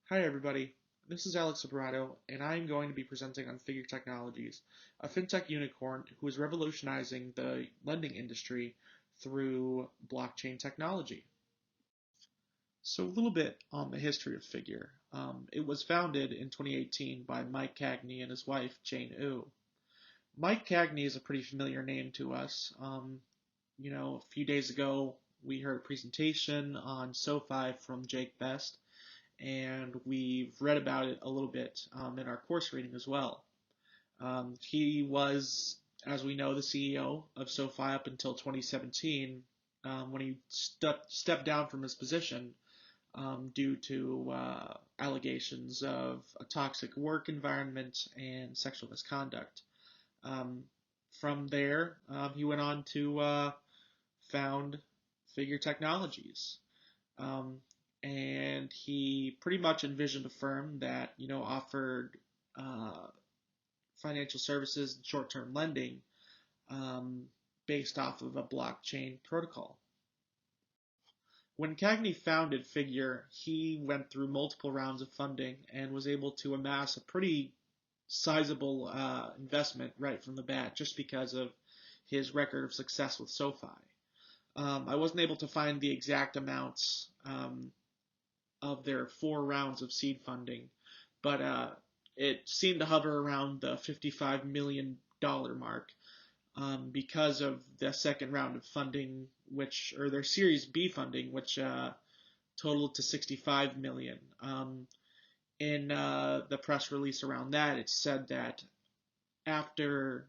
Hi everybody, this is Alex Sobrato, and I am going to be presenting on Figure Technologies, a fintech unicorn who is revolutionizing the lending industry through blockchain technology. So a little bit on the history of Figure. It was founded in 2018 by Mike Cagney and his wife, Jane Wu. Mike Cagney is a pretty familiar name to us. A few days ago, we heard a presentation on SoFi from Jake Best, and we've read about it a little bit in our course reading as well. He was, as we know, the CEO of SoFi up until 2017 when he stepped down from his position due to allegations of a toxic work environment and sexual misconduct. Um, from there, he went on to found Figure Technologies. Um, and he pretty much envisioned a firm that offered uh, financial services and short-term lending um, based off of a blockchain protocol. When Cagney founded Figure, he went through multiple rounds of funding and was able to amass a pretty sizable investment right from the bat just because of his record of success with SoFi. I wasn't able to find the exact amounts of their 4 rounds of seed funding, but it seemed to hover around the $55 million mark because of the second round of funding, or their Series B funding, which totaled to 65 million. In the press release around that, it said that after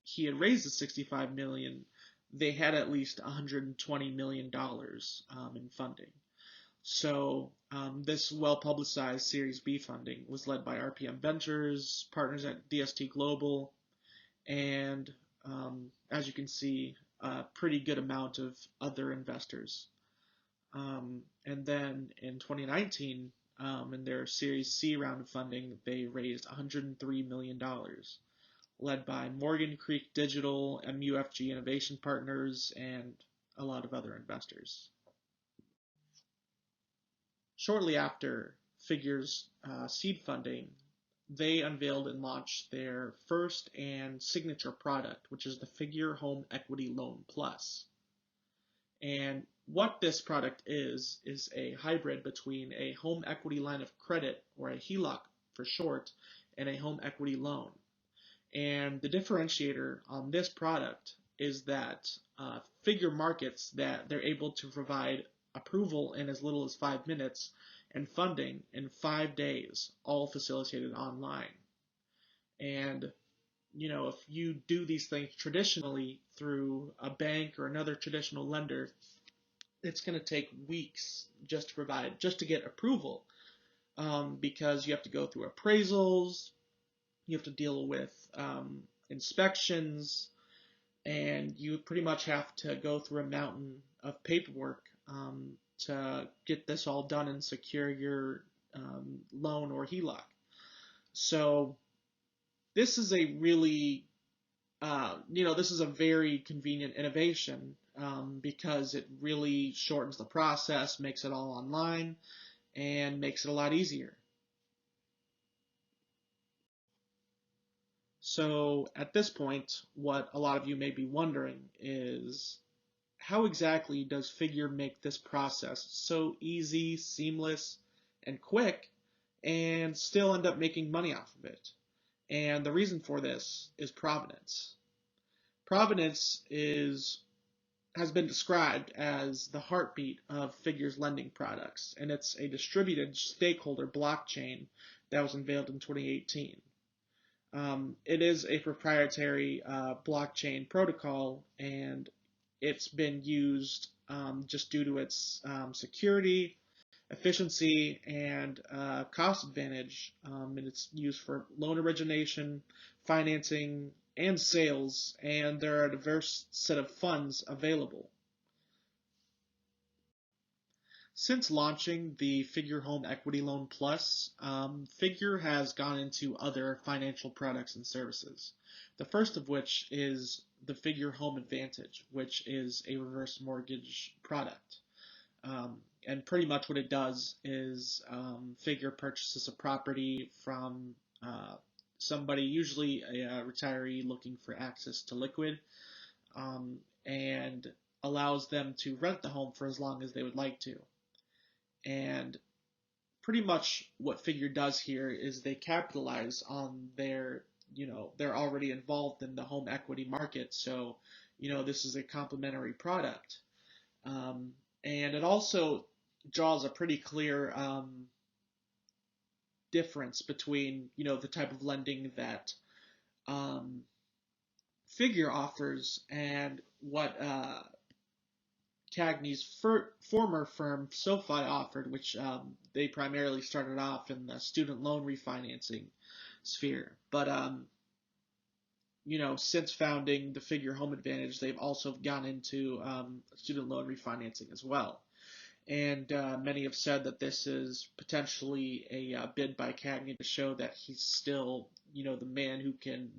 he had raised the 65 million, they had at least 120 million dollars in funding. So this well-publicized Series B funding was led by RPM Ventures, partners at DST Global, and as you can see, a pretty good amount of other investors. And then in 2019, in their Series C round of funding, they raised $103 million, led by Morgan Creek Digital, MUFG Innovation Partners, and a lot of other investors. Shortly after Figure's seed funding, they unveiled and launched their first and signature product, which is the Figure Home Equity Loan Plus. And what this product is a hybrid between a home equity line of credit, or a HELOC for short, and a home equity loan. And the differentiator on this product is that Figure markets that they're able to provide approval in as little as 5 minutes and funding in 5 days, all facilitated online. And if you do these things traditionally through a bank or another traditional lender, it's going to take weeks just to get approval, because you have to go through appraisals, you have to deal with inspections, and you pretty much have to go through a mountain of paperwork to get this all done and secure your loan or HELOC. So this is a really, this is a very convenient innovation because it really shortens the process, makes it all online, and makes it a lot easier. So at this point, what a lot of you may be wondering is, how exactly does Figure make this process so easy, seamless, and quick, and still end up making money off of it? And the reason for this is provenance. Provenance has been described as the heartbeat of Figure's lending products, and it's a distributed stakeholder blockchain that was unveiled in 2018. It is a proprietary blockchain protocol, and it's been used just due to its security, efficiency, and cost advantage. And it's used for loan origination, financing, and sales, and there are a diverse set of funds available. Since launching the Figure Home Equity Loan Plus, Figure has gone into other financial products and services. The first of which is the Figure Home Advantage, which is a reverse mortgage product. And pretty much what it does is Figure purchases a property from somebody, usually a retiree looking for access to liquid, um, and allows them to rent the home for as long as they would like to. And pretty much what Figure does here is they capitalize on they're already involved in the home equity market, so this is a complementary product. And it also draws a pretty clear difference between the type of lending that um, Figure offers and what Cagney's former firm SoFi offered, which they primarily started off in the student loan refinancing sphere. But since founding the Figure Home Advantage, they've also gone into student loan refinancing as well. And many have said that this is potentially a bid by Cagney to show that he's still, the man who can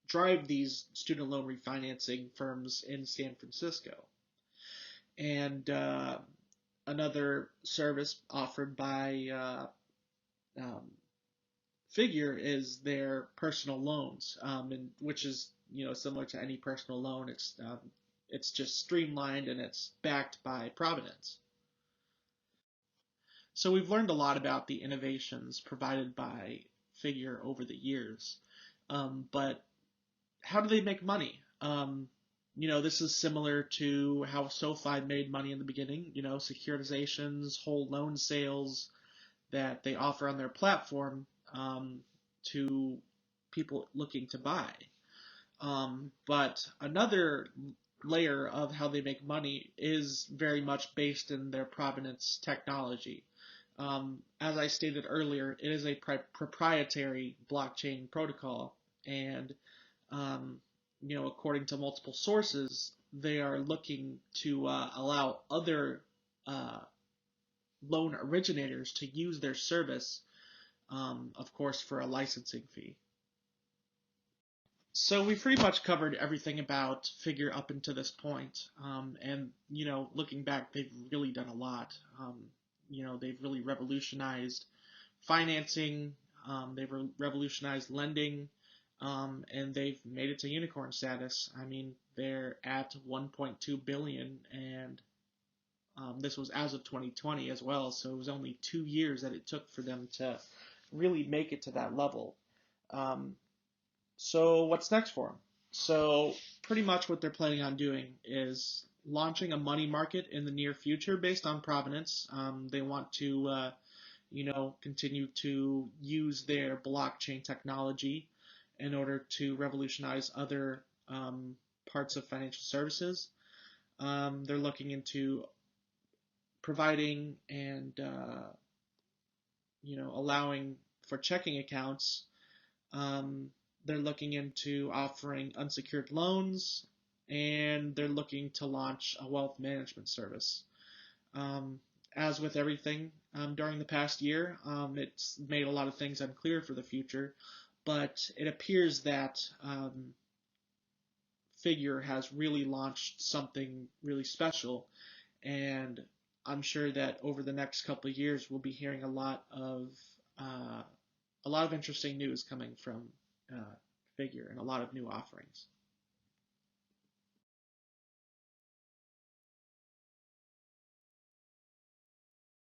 drive these student loan refinancing firms in San Francisco. And another service offered by um, Figure is their personal loans, and which is similar to any personal loan. It's just streamlined and it's backed by Providence. So we've learned a lot about the innovations provided by Figure over the years, but how do they make money? This is similar to how SoFi made money in the beginning. Securitizations, whole loan sales that they offer on their platform to people looking to buy. But another layer of how they make money is very much based in their provenance technology. As I stated earlier, it is a proprietary blockchain protocol, and according to multiple sources, they are looking to allow other uh, loan originators to use their service, of course, for a licensing fee. So we pretty much covered everything about Figure up until this point, and looking back, they've really done a lot. They've really revolutionized financing. They've revolutionized lending, and they've made it to unicorn status. I mean, they're at 1.2 billion, and this was as of 2020 as well. So it was only 2 years that it took for them to really make it to that level. Um, so what's next for them? So pretty much what they're planning on doing is launching a money market in the near future based on provenance. They want to, continue to use their blockchain technology in order to revolutionize other parts of financial services. They're looking into providing and allowing for checking accounts. They're looking into offering unsecured loans, and they're looking to launch a wealth management service. Um, as with everything during the past year, it's made a lot of things unclear for the future, but it appears that Figure has really launched something really special, and I'm sure that over the next couple of years we'll be hearing uh, a lot of interesting news coming from Figure and a lot of new offerings.